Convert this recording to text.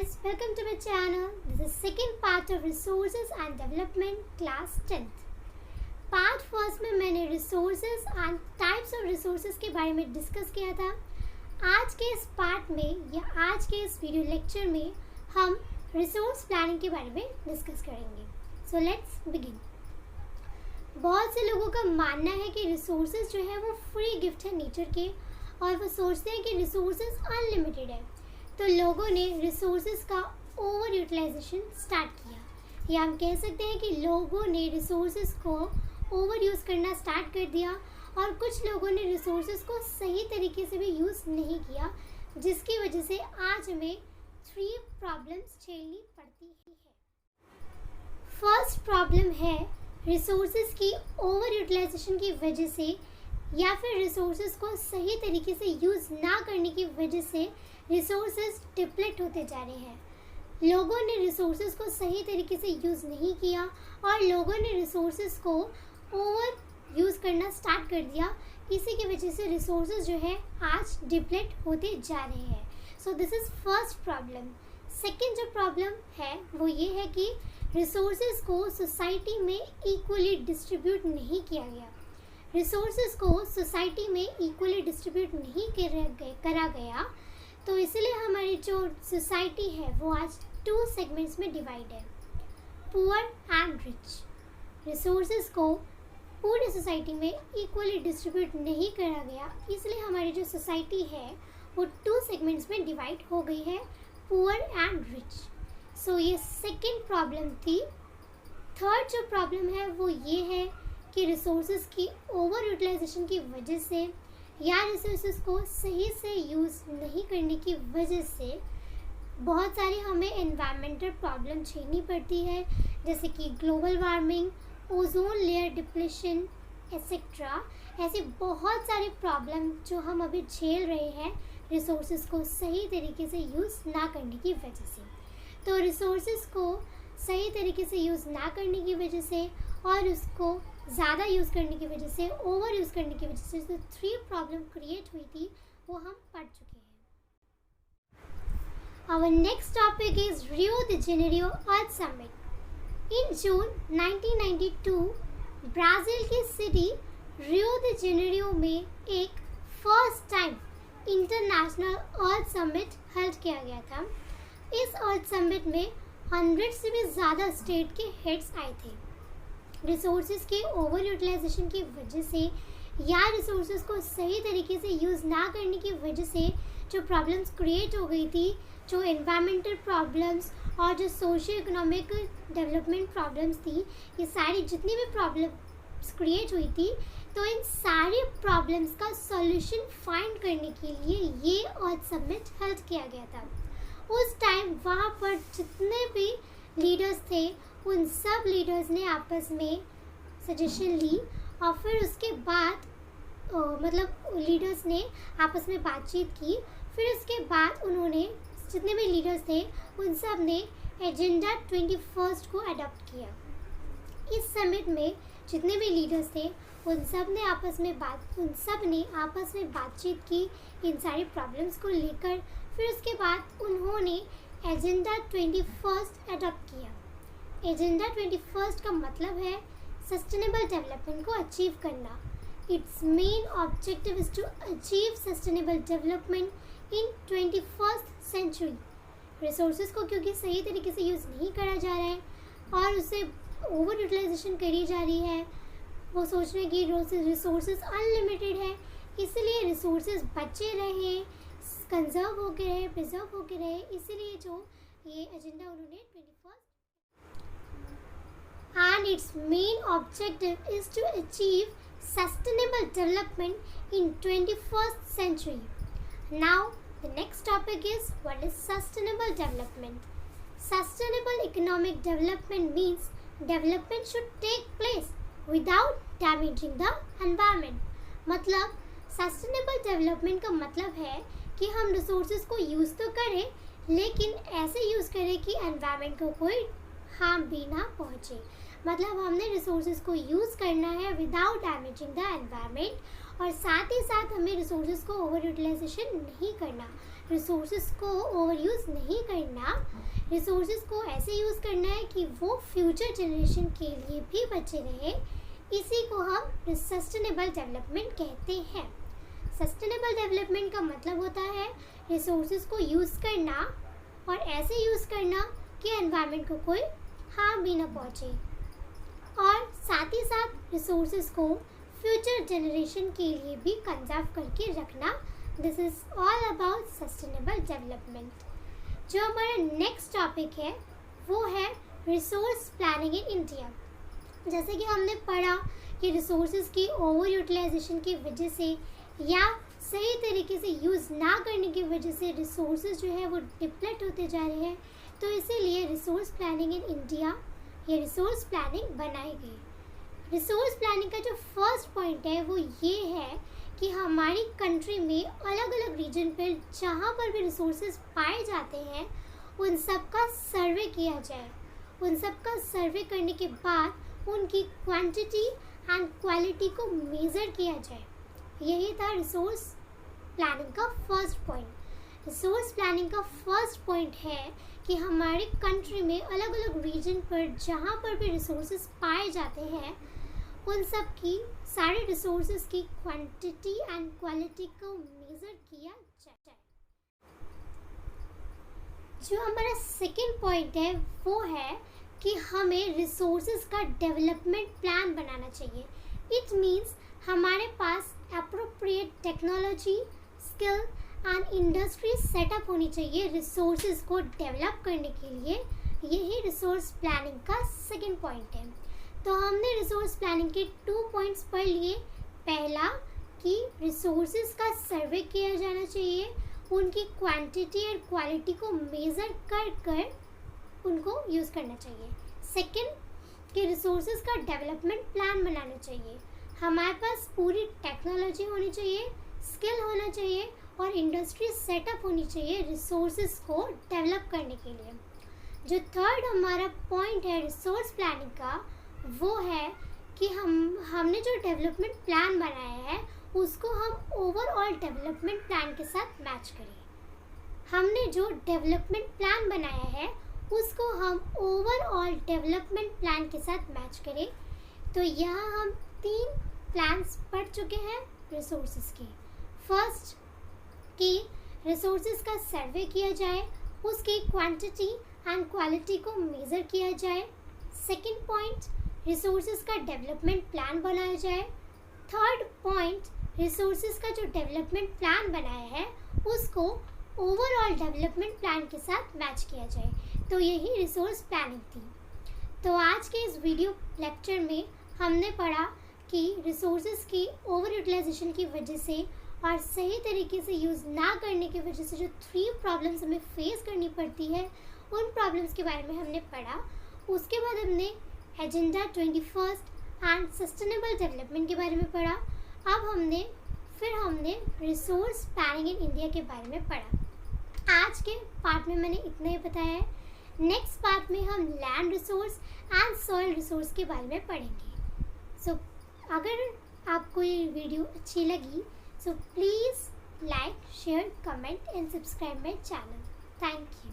guys, welcome to my channel. This is second part of resources and development class 10th. Part first में मैंने resources and types of resources के बारे में discuss किया था। आज के इस पार्ट में या आज के इस वीडियो लेक्चर में हम रिसोर्स प्लानिंग के बारे में डिस्कस करेंगे। So let's begin. बहुत से लोगों का मानना है कि रिसोर्सेज जो है वो फ्री गिफ्ट है नेचर के, और वो सोचते हैं कि रिसोर्सेज अनलिमिटेड है। तो लोगों ने रिसोर्सेज का ओवर यूटिलाइजेशन स्टार्ट किया, या हम कह सकते हैं कि लोगों ने रिसोर्सेज को ओवर यूज़ करना स्टार्ट कर दिया, और कुछ लोगों ने रिसोर्सेज को सही तरीके से भी यूज़ नहीं किया, जिसकी वजह से आज हमें 3 प्रॉब्लम्स झेलनी पड़ती है। फर्स्ट प्रॉब्लम है रिसोर्सेज की ओवर यूटिलाइजेशन की वजह से या फिर रिसोर्सेज को सही तरीके से यूज़ ना करने की वजह से रिसोर्सेज डिप्लीट होते जा रहे हैं। लोगों ने रिसोर्सेज को सही तरीके से यूज़ नहीं किया और लोगों ने रिसोर्सेज को ओवर यूज़ करना स्टार्ट कर दिया। इसी की वजह से रिसोर्सेज जो है आज डिप्लीट होते जा रहे हैं। So this is first problem. Second जो प्रॉब्लम है वो ये है कि रिसोर्सेज को सोसाइटी में इक्वली डिस्ट्रीब्यूट नहीं किया गया। रिसोर्सेज को सोसाइटी में इक्वली डिस्ट्रीब्यूट नहीं करा गया, तो इसलिए हमारी जो सोसाइटी है वो आज 2 सेगमेंट्स में डिवाइड है, पुअर एंड रिच। रिसोर्सेज को पूरी सोसाइटी में इक्वली डिस्ट्रीब्यूट नहीं करा गया, इसलिए हमारी जो सोसाइटी है वो 2 सेगमेंट्स में डिवाइड हो गई है, पुअर एंड रिच। सो ये सेकेंड प्रॉब्लम थी। थर्ड जो प्रॉब्लम है वो ये है कि रिसोर्सेज की ओवर यूटिलाइजेशन की वजह से या रिसोर्सेज को सही से यूज़ नहीं करने की वजह से बहुत सारी हमें एनवायरमेंटल प्रॉब्लम झेलनी पड़ती है, जैसे कि global warming, ozone layer depletion etcetera. ऐसी बहुत सारी प्रॉब्लम जो हम अभी झेल रहे हैं रिसोर्सेज को सही तरीके से यूज़ ना करने की वजह से। तो रिसोर्सेज को सही तरीके से यूज़ ना करने की वजह से और उसको ज़्यादा यूज़ करने की वजह से, ओवर यूज़ करने की वजह से जो 3 प्रॉब्लम क्रिएट हुई थी वो हम पढ़ चुके हैं। Our next topic is Rio de Janeiro Earth Summit। In June 1992 Brazil की सिटी रियो de जेनेरियो में एक फर्स्ट टाइम इंटरनेशनल अर्थ समिट हेल्ड किया गया था। इस अर्थ समिट में 100 से भी ज़्यादा स्टेट के हेड्स आए थे। रिसोर्सेज के ओवर यूटिलाइजेशन की वजह से या रिसोर्सेज को सही तरीके से यूज़ ना करने की वजह से जो प्रॉब्लम्स क्रिएट हो गई थी, जो एनवायरमेंटल प्रॉब्लम्स और जो सोशियो इकोनॉमिक डेवलपमेंट प्रॉब्लम्स थी, ये सारी जितनी भी प्रॉब्लम्स क्रिएट हुई थी, तो इन सारी प्रॉब्लम्स का सॉल्यूशन फाइंड करने के लिए ये अर्थ समिट हेल्ड किया गया था। उस टाइम वहाँ पर जितने भी लीडर्स थे उन सब लीडर्स ने आपस में सजेशन ली, और फिर उसके बाद लीडर्स ने आपस में बातचीत की। फिर उसके बाद उन्होंने जितने भी लीडर्स थे उन सब ने एजेंडा 21 को अडॉप्ट किया। इस समिट में जितने भी लीडर्स थे उन सब ने आपस में बातचीत की इन सारी प्रॉब्लम्स को लेकर। फिर उसके बाद उन्होंने एजेंडा 21 अडॉप्ट किया। एजेंडा 21 का मतलब है सस्टेनेबल डेवलपमेंट को अचीव करना। It's main objective is to achieve sustainable development in 21st century. Resources को क्योंकि सही तरीके से यूज़ नहीं करा जा रहा है और उसे ओवर यूटिलाइजेशन करी जा रही है, वो सोच रहे हैं कि रिसोर्सेज अनलिमिटेड है, इसलिए रिसोर्सेज बचे रहे, कंजर्व होके रहे, प्रिजर्व होके रहे, इसीलिए जो ये एजेंडा उन्होंने 21 and its main objective is to achieve sustainable development in 21st century. Now the next topic is what is sustainable development. Sustainable economic development means development should take place without damaging the environment. मतलब sustainable development का मतलब है कि हम resources को use तो करें, लेकिन ऐसे यूज़ करें कि एनवायरनमेंट को कोई हार्म भी ना पहुँचे। मतलब हमने रिसोर्सेज को यूज़ करना है विदाउट डैमेजिंग द एनवायरनमेंट, और साथ ही साथ हमें रिसोर्सेज को ओवर यूटिलाइजेशन नहीं करना, रिसोर्सेज को ओवर यूज़ नहीं करना, रिसोर्सेज को ऐसे यूज़ करना है कि वो फ्यूचर जनरेशन के लिए भी बचे रहे। इसी को हम सस्टेनेबल डेवलपमेंट कहते हैं। सस्टेनेबल डेवलपमेंट का मतलब होता है रिसोर्सेज को यूज़ करना और ऐसे यूज़ करना कि एनवायरनमेंट को कोई हार्म भी ना पहुँचे, और साथ ही साथ रिसोर्सेज को फ्यूचर जनरेशन के लिए भी कंजर्व करके रखना। This is all about sustainable development. जो हमारा नेक्स्ट टॉपिक है वो है रिसोर्स प्लानिंग इन इंडिया। जैसे कि हमने पढ़ा कि रिसोर्सेज की ओवर यूटिलाइजेशन की वजह से या सही तरीके से यूज़ ना करने की वजह से रिसोर्सेज जो है वो डिप्लेट होते जा रहे हैं। तो इसीलिए रिसोर्स प्लानिंग इन इंडिया, ये रिसोर्स प्लानिंग बनाई गई। रिसोर्स प्लानिंग का जो फर्स्ट पॉइंट है वो ये है कि हमारी कंट्री में अलग अलग रीजन पर जहाँ पर भी रिसोर्सेज पाए जाते हैं उन सब का सर्वे किया जाए। उन सब का सर्वे करने के बाद उनकी क्वांटिटी एंड क्वालिटी को मेज़र किया जाए। यही था रिसोर्स प्लानिंग का फर्स्ट पॉइंट। रिसोर्स प्लानिंग का फर्स्ट पॉइंट है कि हमारे कंट्री में अलग अलग रीजन पर जहाँ पर भी रिसोर्सेज पाए जाते हैं उन सब की सारे रिसोर्सेज की क्वांटिटी एंड क्वालिटी को मेज़र किया जाए। जो हमारा सेकंड पॉइंट है वो है कि हमें रिसोर्सेज का डेवलपमेंट प्लान बनाना चाहिए। इट मीन्स हमारे पास appropriate technology, skill and industry setup होनी चाहिए रिसोर्सेज को डेवलप करने के लिए। यही रिसोर्स प्लानिंग का सेकंड पॉइंट है। तो हमने रिसोर्स प्लानिंग के 2 पॉइंट्स पढ़ लिए। पहला कि रिसोर्सेज का सर्वे किया जाना चाहिए, उनकी क्वांटिटी और क्वालिटी को मेज़र कर उनको यूज़ करना चाहिए। सेकंड कि रिसोर्सेज का डेवलपमेंट प्लान बनाना चाहिए। हमारे पास पूरी टेक्नोलॉजी होनी चाहिए, स्किल होना चाहिए और इंडस्ट्री सेटअप होनी चाहिए रिसोर्सेज को डेवलप करने के लिए। जो थर्ड हमारा पॉइंट है रिसोर्स प्लानिंग का वो है कि हमने जो डेवलपमेंट प्लान बनाया है उसको हम ओवरऑल डेवलपमेंट प्लान के साथ मैच करें। हमने जो डेवलपमेंट प्लान बनाया है उसको हम ओवरऑल डेवलपमेंट प्लान के साथ मैच करें। तो यहाँ हम 3 प्लान्स पढ़ चुके हैं रिसोर्सेज के। फर्स्ट कि रिसोर्सेज का सर्वे किया जाए, उसकी क्वांटिटी एंड क्वालिटी को मेज़र किया जाए। सेकंड पॉइंट रिसोर्सेज का डेवलपमेंट प्लान बनाया जाए। थर्ड पॉइंट रिसोर्सेज का जो डेवलपमेंट प्लान बनाया है उसको ओवरऑल डेवलपमेंट प्लान के साथ मैच किया जाए। तो यही रिसोर्स प्लानिंग थी। तो आज के इस वीडियो लेक्चर में हमने पढ़ा कि रिसोर्सेज की ओवर यूटिलाइजेशन की वजह से और सही तरीके से यूज़ ना करने की वजह से जो 3 प्रॉब्लम्स हमें फेस करनी पड़ती है उन प्रॉब्लम्स के बारे में हमने पढ़ा। उसके बाद हमने एजेंडा 21 एंड सस्टेनेबल डेवलपमेंट के बारे में पढ़ा। अब हमने रिसोर्स प्लानिंग इन इंडिया के बारे में पढ़ा। आज के पार्ट में मैंने इतना ही बताया है। नेक्स्ट पार्ट में हम land resource and soil resource के बारे में पढ़ेंगे। सो अगर आपको ये वीडियो अच्छी लगी so please like, share, comment and subscribe my channel. Thank you.